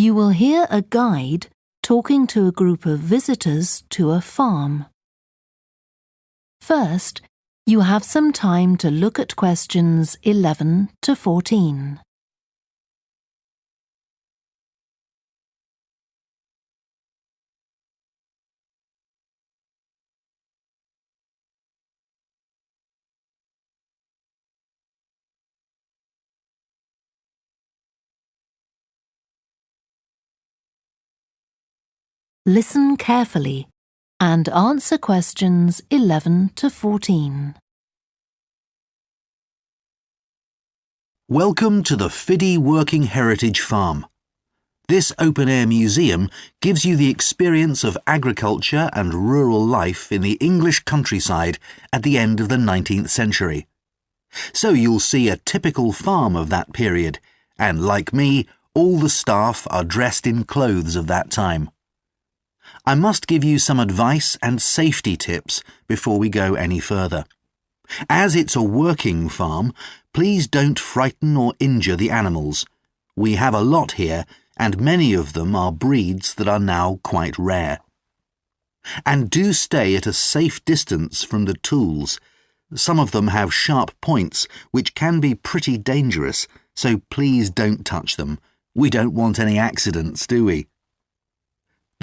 You will hear a guide talking to a group of visitors to a farm. First, you have some time to look at questions 11 to 14. Listen carefully and answer questions 11 to 14. Welcome to the Fiddy Working Heritage Farm. This open-air museum gives you the experience of agriculture and rural life in the English countryside at the end of the 19th century. So you'll see a typical farm of that period, and like me, all the staff are dressed in clothes of that time. I must give you some advice and safety tips before we go any further. As it's a working farm, please don't frighten or injure the animals. We have a lot here, and many of them are breeds that are now quite rare. And do stay at a safe distance from the tools. Some of them have sharp points, which can be pretty dangerous, so please don't touch them. We don't want any accidents, do we?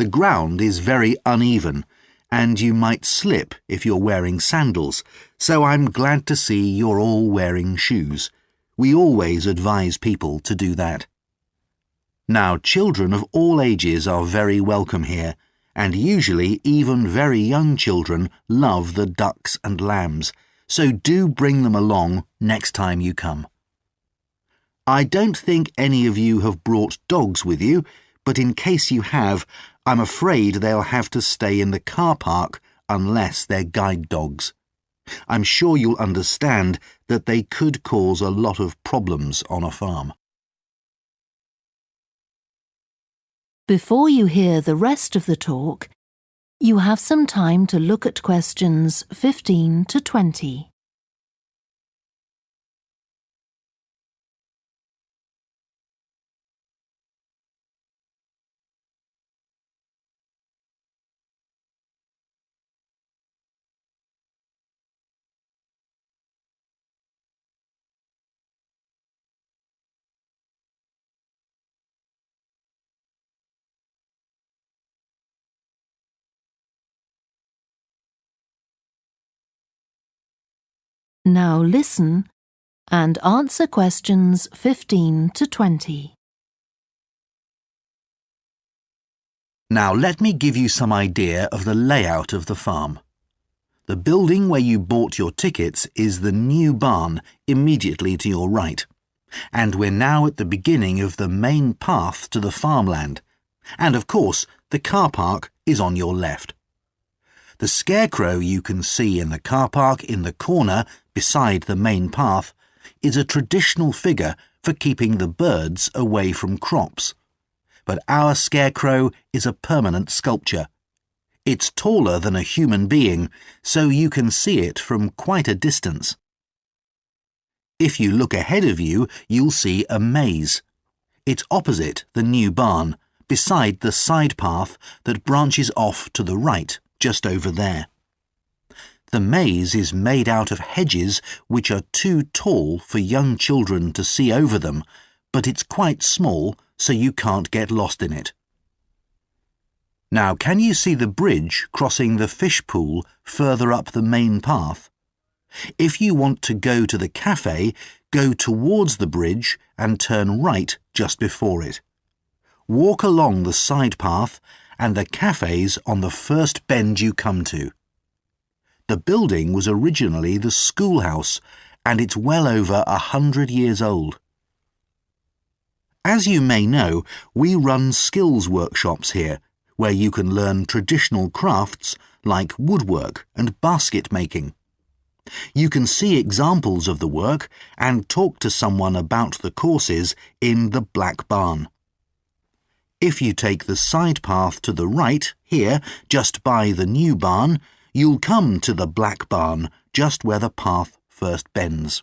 The ground is very uneven, and you might slip if you're wearing sandals, so I'm glad to see you're all wearing shoes. We always advise people to do that. Now, children of all ages are very welcome here, and usually even very young children love the ducks and lambs, so do bring them along next time you come. I don't think any of you have brought dogs with you, but in case you have, I'm afraid they'll have to stay in the car park unless they're guide dogs. I'm sure you'll understand that they could cause a lot of problems on a farm. Before you hear the rest of the talk, you have some time to look at questions 15 to 20. Now listen and answer questions 15 to 20. Now let me give you some idea of the layout of the farm. The building where you bought your tickets is the new barn immediately to your right, and we're now at the beginning of the main path to the farmland, and of course the car park is on your left. The scarecrow you can see in the car park in the corner beside the main path is a traditional figure for keeping the birds away from crops. But our scarecrow is a permanent sculpture. It's taller than a human being, so you can see it from quite a distance. If you look ahead of you, you'll see a maze. It's opposite the new barn, beside the side path that branches off to the right, just over there. The maze is made out of hedges which are too tall for young children to see over them, but it's quite small, so you can't get lost in it. Now, can you see the bridge crossing the fish pool further up the main path? If you want to go to the cafe, go towards the bridge and turn right just before it. Walk along the side path and the cafe's on the first bend you come to. The building was originally the schoolhouse, and it's well over 100 years old. As you may know, we run skills workshops here, where you can learn traditional crafts like woodwork and basket making. You can see examples of the work and talk to someone about the courses in the Black Barn. If you take the side path to the right, here, just by the new barn, you'll come to the Black Barn, just where the path first bends.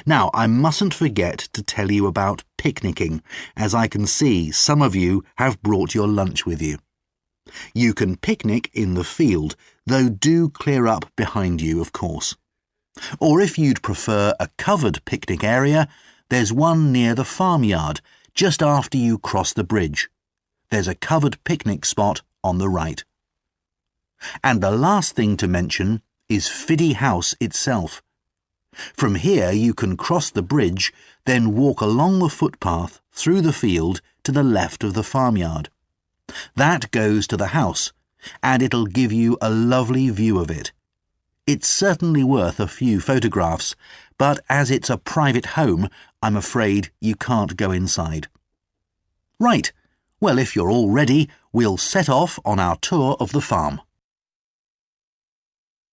Now, I mustn't forget to tell you about picnicking, as I can see some of you have brought your lunch with you. You can picnic in the field, though do clear up behind you, of course. Or if you'd prefer a covered picnic area, there's one near the farmyard, just after you cross the bridge. There's a covered picnic spot on the right. And the last thing to mention is Fiddy House itself. From here you can cross the bridge, then walk along the footpath through the field to the left of the farmyard. That goes to the house, and it'll give you a lovely view of it. It's certainly worth a few photographs, but as it's a private home, I'm afraid you can't go inside. Right, well, if you're all ready, we'll set off on our tour of the farm.